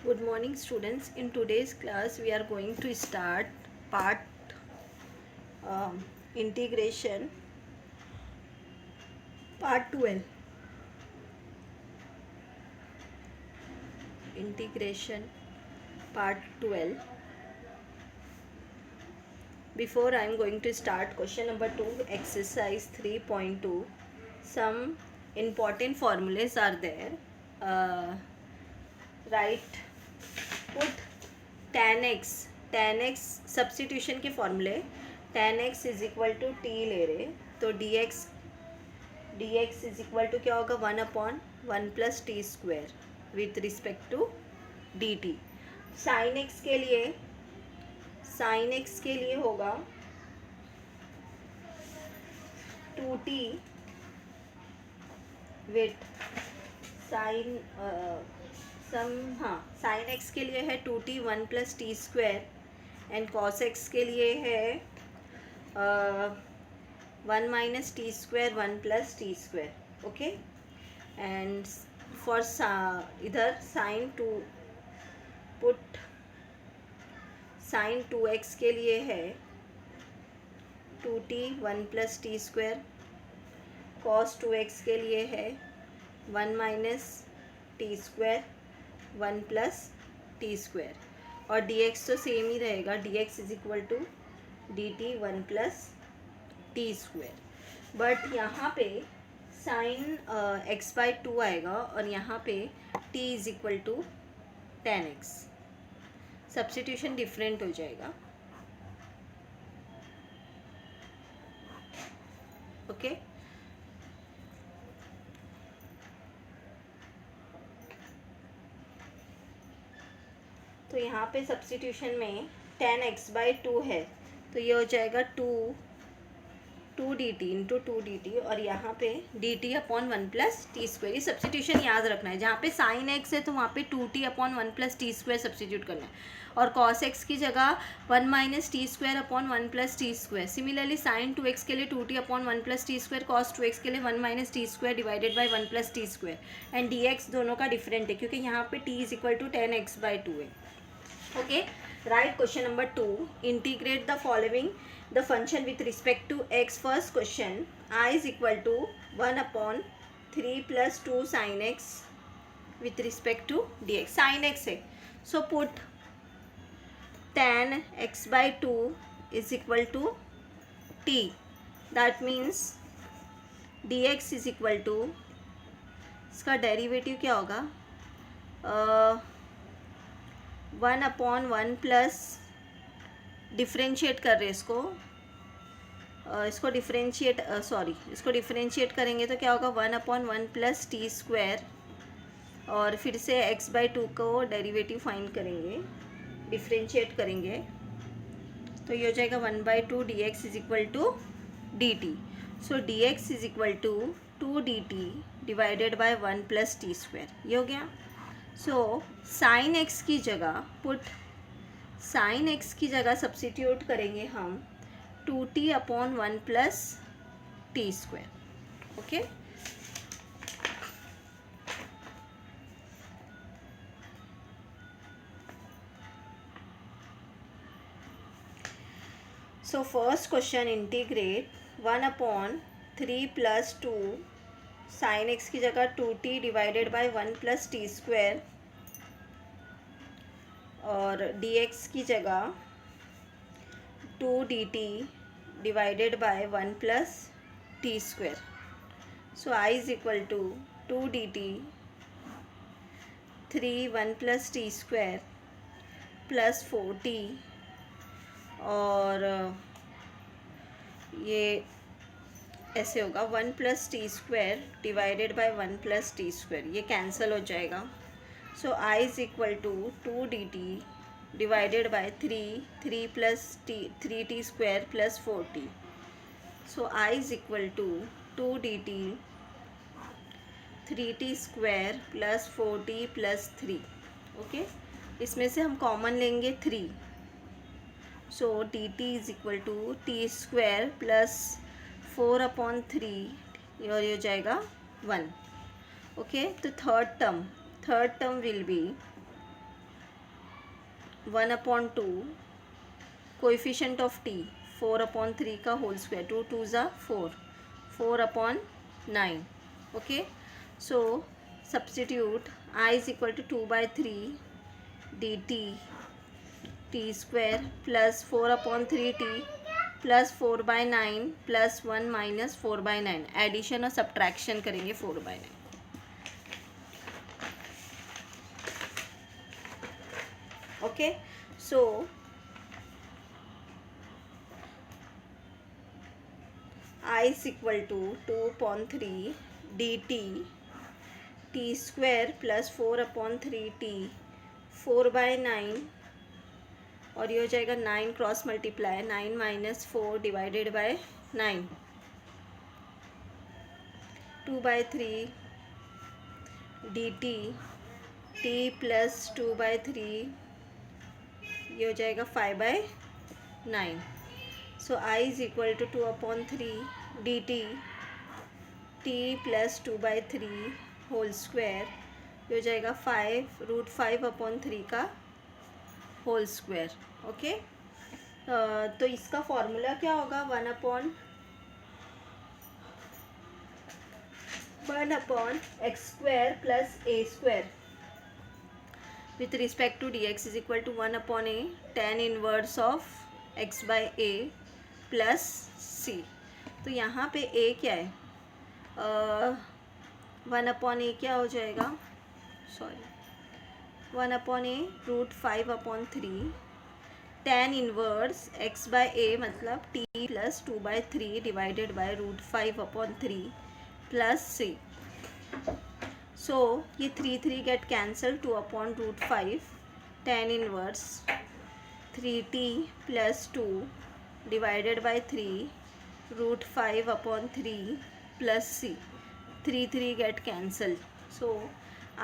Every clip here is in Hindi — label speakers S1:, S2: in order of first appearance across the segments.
S1: Good morning students. In today's class we are going to start part integration part 12. Integration part 12. Before I am going to start question number 2, exercise 3.2. Some important formulas are there. Write, put tan x substitution के फॉर्मूले tan x is equal to t ले रहे, तो dx इज इक्वल टू क्या होगा 1/1 plus t square with respect to dt. sin x के लिए होगा 2t with sin sin x के लिए है 2t 1 plus t square and cos x के लिए है 1 minus t square 1 plus t square. Okay, and for इधर sin 2x के लिए है 2t 1 plus t square, cos 2x के लिए है 1 minus t square 1 plus t square, और dx तो सेम ही रहेगा, dx is equal to dt 1 plus t square. But यहाँ पे साइन x/2 आएगा और यहाँ पे t is equal to tan x. Substitution different हो जाएगा. ओके, तो यहाँ पे सब्स्टिट्यूशन में tan x/2 है, तो ये हो जाएगा 2 dt इंटू 2 dt, और यहाँ पे dt upon 1 plus t square. ये सब्स्टिट्यूशन याद रखना है. जहाँ पे sin x है तो वहाँ पे 2t upon 1 plus t square substitute करना है, और cos x की जगह 1 minus t square upon 1 plus t square. Similarly sin 2x के लिए 2t upon 1 plus t square, cos 2x के लिए 1 minus t square divided by 1 plus t square. And dx दोनों का डिफरेंट है क्योंकि यहाँ पे t is equal to tan x/2 है. Okay, write question number 2. Integrate the following the function with respect to x. First question, I is equal to 1/3 plus 2 sin x with respect to dx. sin x है, so put tan x/2 is equal to t. That means dx is equal to, इसका डेरिवेटिव क्या होगा, 1/1 प्लस, डिफ्रेंशिएट कर रहे इसको डिफ्रेंशिएट करेंगे तो क्या होगा 1/1 प्लस टी स्क्वायर, और फिर से x/2 को डेरिवेटिव फाइंड करेंगे, डिफ्रेंशिएट करेंगे, तो ये हो जाएगा 1/2 dx is equal to dt. So dx is equal to 2 dt divided by 1 plus t square. ये हो गया. सो साइन एक्स की जगह सब्स्टिट्यूट करेंगे हम 2t upon 1 plus t square. Okay, so first question, integrate 1/3 plus 2 sine x की जगह 2t divided by 1 plus t square, और dx की जगह 2 dt divided by 1 plus t square. So I is equal to 2 dt 1 plus t square plus 4t, और ये ऐसे होगा 1 plus t square divided by 1 plus t square, ये कैंसिल हो जाएगा. So I is equal to 2 dt divided by 3 plus three t square plus 4t. So I is equal to 2 dt 3t स्क्वायर प्लस 4t प्लस 3. ओके, इसमें से हम कॉमन लेंगे 3. So dt is equal to t square plus 4/3, और ये हो जाएगा 1. ओके, तो third term will be 1/2 coefficient of t 4/3 का होल स्क्वायर, 2 2 ज़ा 4, 4/9. Okay, so substitute I is equal to 2/3 dt t square plus 4/3 t plus 4/9 plus 1 minus 4/9. Addition और सब्ट्रैक्शन करेंगे 4/9. Okay, so I is equal to 2/3 dt t square plus 4/3 t 4/9 और ये हो जाएगा 9 cross multiply 9 minus 4 divided by 9 2/3 dt t plus 2/3 ये हो जाएगा 5/9. So I is equal to 2/3 dt t plus 2/3 whole square ये हो जाएगा 5√5/3 का होल स्क्वायर. ओके, तो इसका फॉर्मूला क्या होगा 1/x² plus a² with respect to dx is equal to 1/a tan inverse of x/a plus c. तो यहाँ पे a क्या है, 1/a क्या हो जाएगा, sorry 1/a √5/3 tan inverse x/a मतलब t plus 2/3 divided by √5/3 plus c. So ये 3 get cancel, 2/5 tan inverse 3t plus 2 divided by 3 √5/3 plus c. 3 get cancel. So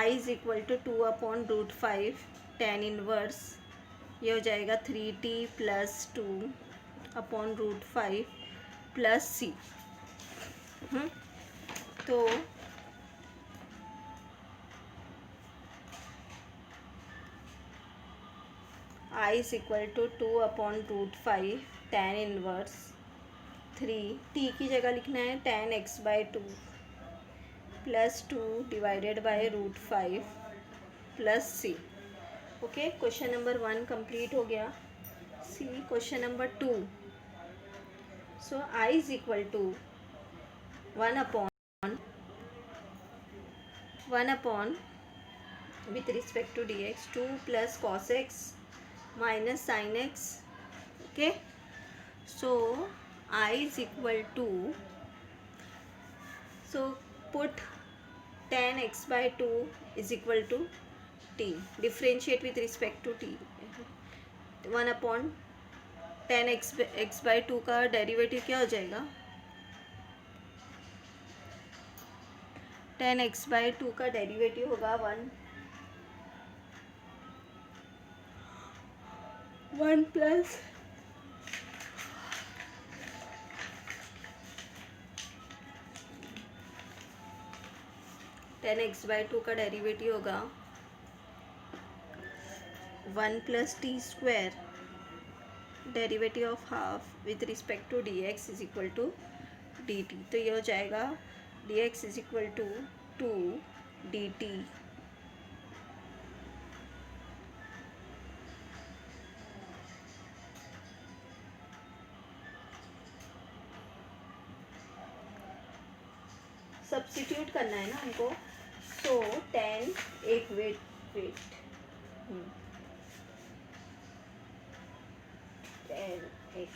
S1: I is equal to 2/5 tan inverse ये हो जाएगा 3t प्लस 2/5 प्लस c. तो I is equal to 2/5 tan inverse 3 t की जगह लिखना है tan x/2 plus 2 divided by √5 plus c. Okay, question number 1 complete हो गया. See question number 2. So I is equal to 1/1 with respect to dx 2 plus cos x minus sin x. Okay, so I is equal to, so put tan x/2 is equal to t, differentiate with respect to t. 1/tan x/2 का डेरिवेटिव क्या हो जाएगा, tan x/2 का डेरिवेटिव होगा 1 प्लस tan x/2 का डेरिवेटिव होगा 1 plus t square derivative of half with respect to dx is equal to dt. तो ये हो जाएगा dx is equal to 2 dt substitute करना है ना हमको. सो tan एक wait tan x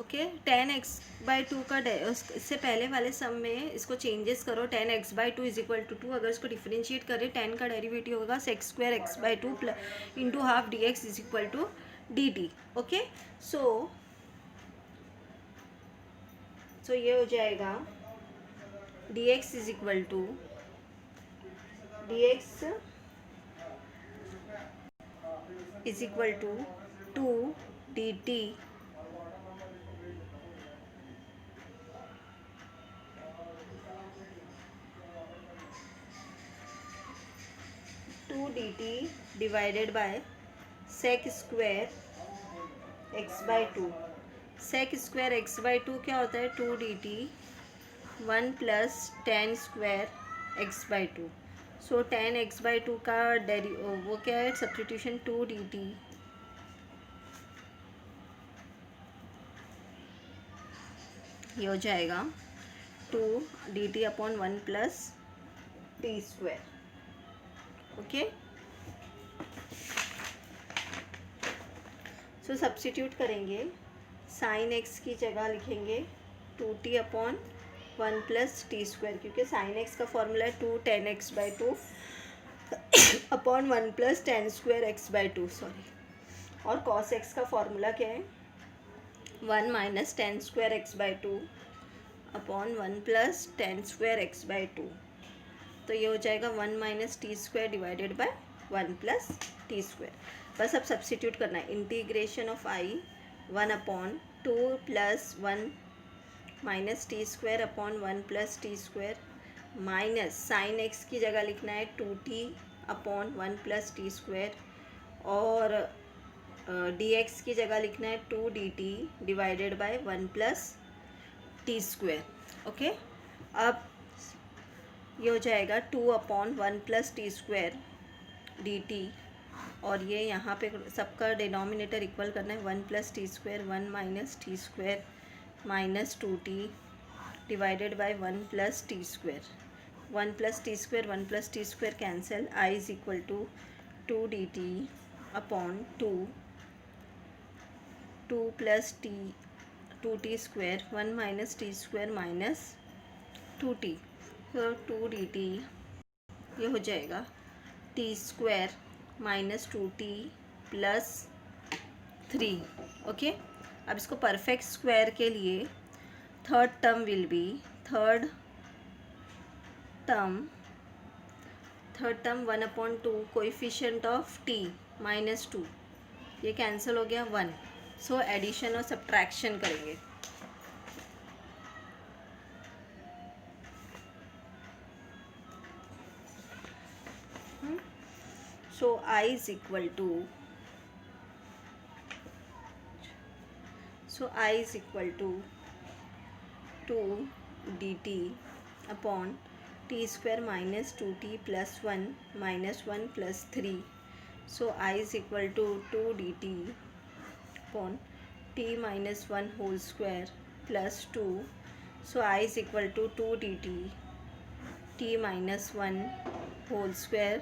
S1: okay, tan x/2 का इससे पहले वाले सम में इसको चेंजेस करो. tan x/2 is equal to 2, अगर इसको डिफरेंशिएट करें tan का डेरिवेटिव होगा sec² x/2 into half dx is equal to dt. Okay, so ये हो जाएगा dx is equal to dx is equal to 2 dt D T divided by sec square x by two. Sec square x by two क्या होता है? Two D T 1 plus tan square x by two. So tan x by two का वो क्या है? सब्स्टिट्यूशन टू डी टी ये हो जाएगा two D t upon 1 plus t square. Okay, so substitute करेंगे। साइन एक्स की जगह लिखेंगे two t upon 1 plus t square, क्योंकि साइन एक्स का फॉर्मूला है two tan x by two upon 1 plus tan square x by two, sorry. और कॉस एक्स का फॉर्मूला क्या है? 1 minus tan square x by two upon 1 plus tan square x by to. तो ये हो जाएगा 1 minus t square divided by 1 plus t square. बस अब सब्स्टिट्यूट करना है। Integration of I 1 upon 2 plus 1 minus t square upon 1 plus t square minus sine x की जगह लिखना है two t upon 1 plus t square, और डी एक्स की जगह लिखना है two D T divided by 1 plus t square. Okay, अब ये हो जाएगा 2 upon 1 plus t square D T, और ये यहाँ पे सबका डिनोमिनेटर इक्वल करना है। 1 plus t square 1 minus t square minus two t divided by 1 plus t square. 1 plus t square 1 plus t square cancel, I is equal to two D t upon two plus t two t square 1 minus t square minus two t, तो टू डी टी ये हो जाएगा t square minus two t plus 3। Okay, अब इसको परफेक्ट स्क्वायर के लिए third term will be third term 1 upon two coefficient of T minus 2, ये कैंसिल हो गया 1। सो एडिशन और सब्ट्रैक्शन करेंगे। So I is equal to two D t upon t square minus two t plus 1 minus 1 plus 3। So I is equal to two D t upon t minus 1 whole square plus 2। So I is equal to two D t minus 1 whole square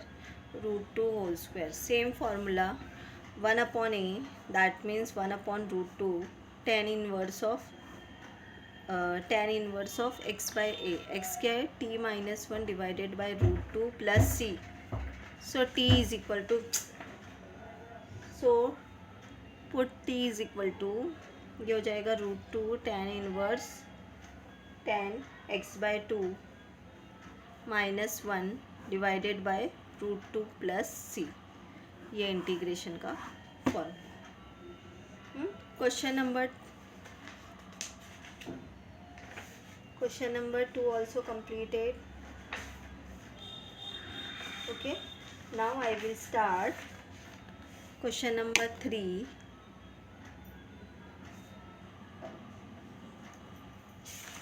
S1: root 2 whole square. Same formula 1 upon a, that means 1 upon root 2 tan inverse of x by a. X क्या है? T minus 1 divided by root 2 plus c. So t is equal to, so put t is equal to, ये हो जाएगा root 2 tan inverse tan x by two minus 1 divided by root 2 plus c. ये इंटीग्रेशन का form. Question number 2 also completed. Okay, now I will start question number 3.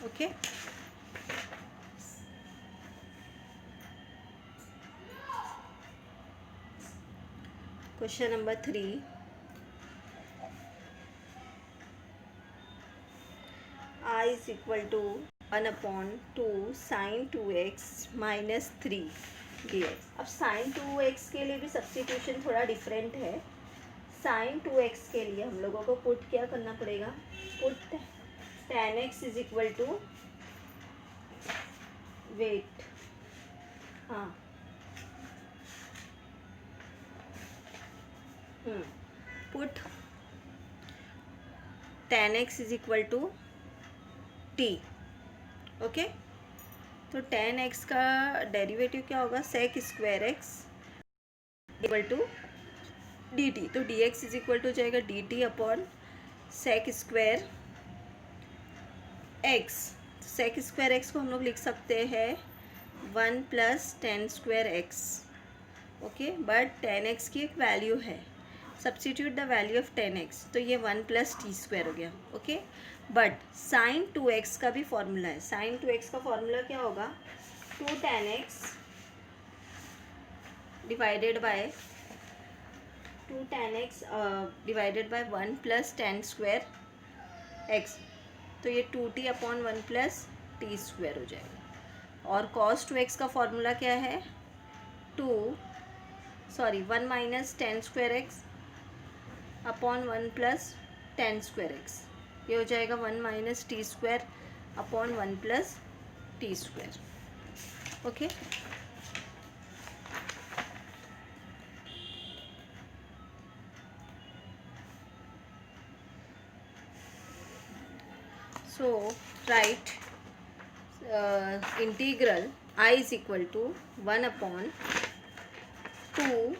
S1: Okay, question number 3. I is equal to 1 upon 2 sin 2x minus 3 dx। अब sin 2x के लिए भी सब्स्टिट्यूशन थोड़ा डिफरेंट है। sin 2x के लिए हम लोगों को पुट क्या करना पड़ेगा? Put tan x is equal to wait, हाँ, put tan x is equal to t. Okay, तो tan x का डेरिवेटिव क्या होगा? Sec square x equal to D t. तो d x is equal to जाएगा d t upon sec square x. Sec square x को हम लोग लिख सकते हैं 1 plus tan square x. Okay, but 10x की एक वैल्यू है, substitute the value of 10x, तो ये 1 + t² हो गया. ओके, बट sin 2x का भी फॉर्मूला है. sin 2x का फॉर्मूला क्या होगा? 2 tan x divided by 1 + tan² x, तो ये 2t/1 + t² हो जाएगा. और cos 2x का फॉर्मूला क्या है? 1 - tan² x upon 1 + tan² x, ये हो जाएगा 1 - t² upon 1 + t². Okay, so write integral I is equal to 1/2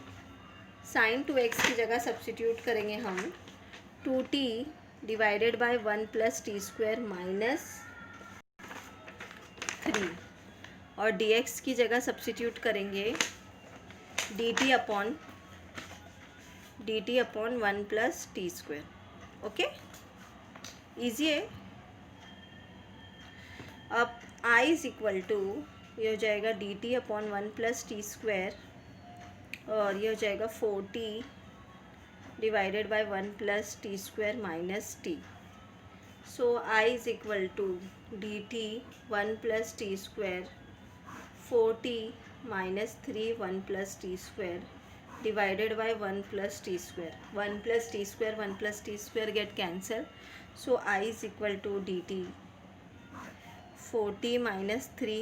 S1: sin 2x की जगह सब्सटीट्यूट करेंगे हम 2t डिवाइडेड बाय 1 + t² -3, और dx की जगह सब्सटीट्यूट करेंगे dt upon 1 + t². Okay, easy है. अब I इज इक्वल टू, ये हो जाएगा dt अपॉन 1 + t², और ये हो जाएगा 4t divided by 1 + t² -t. So I is equal to dt 1 + t² 4t -3 1 + t² divided by 1 + t². 1 + t² 1 + t² get cancel. So I is equal to dt 4t -3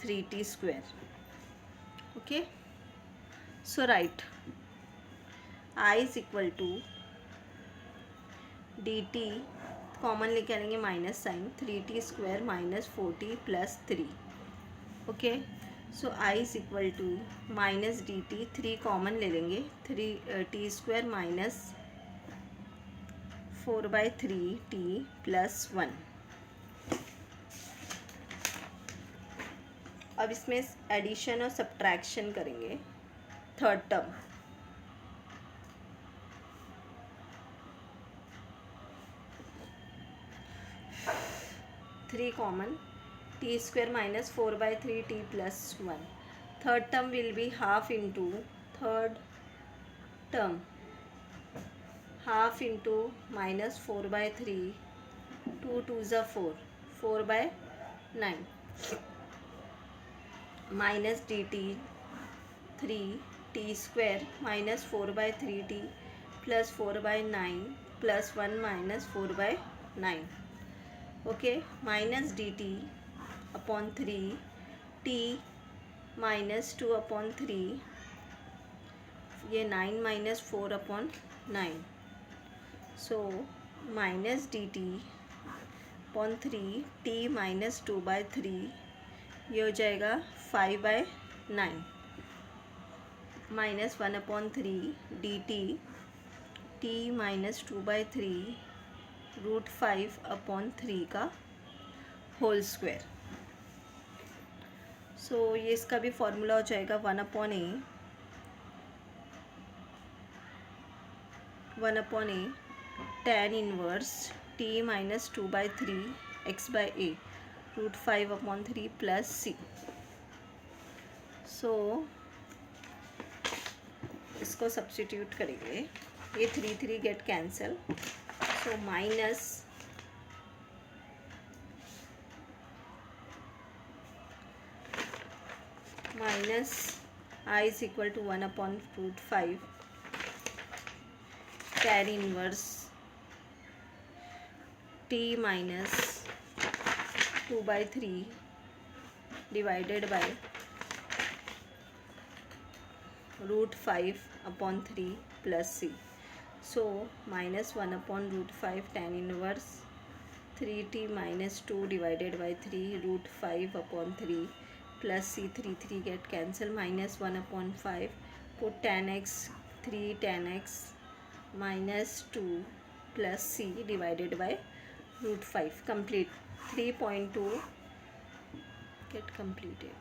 S1: 3t². Okay, so write I is equal to dt, common लेके आएंगे minus sign, 3t² - 4t + 3. Okay, so I is equal to -dt, 3 common ले लेंगे, 3t² - 4/3t + 1. अब इसमें एडिशन और सब्ट्रैक्शन करेंगे. Third term, three common, t² - 4/3t + 1. Third term will be half into, third term half into -4/3, 2 2s are 4, 4/9 minus dt 3t² - 4/3t + 4/9 + 1 - 4/9. Okay, minus dt upon 3 t -2/3, ये 9 - 4/9. So minus dt upon 3 t -2/3, ये हो जाएगा 5/9 -1/3 dt t -2/3 √5/3 का होल स्क्वायर. सो ये इसका भी फॉर्मूला हो जाएगा 1/a tan inverse t -2/3 x/a √5/3 + c. सो इसको सब्स्टिट्यूट करेंगे, ये 3 get cancel. So minus I is equal to 1/√5 tan inverse t -2/3 divided by √5/3 + c. So -1/√5 tan inverse 3t - 2 divided by 3 √5/3 + c. 3 get cancel, -1/5 put tan x 3 tan x -2 + c divided by √5. complete 3.2 get completed.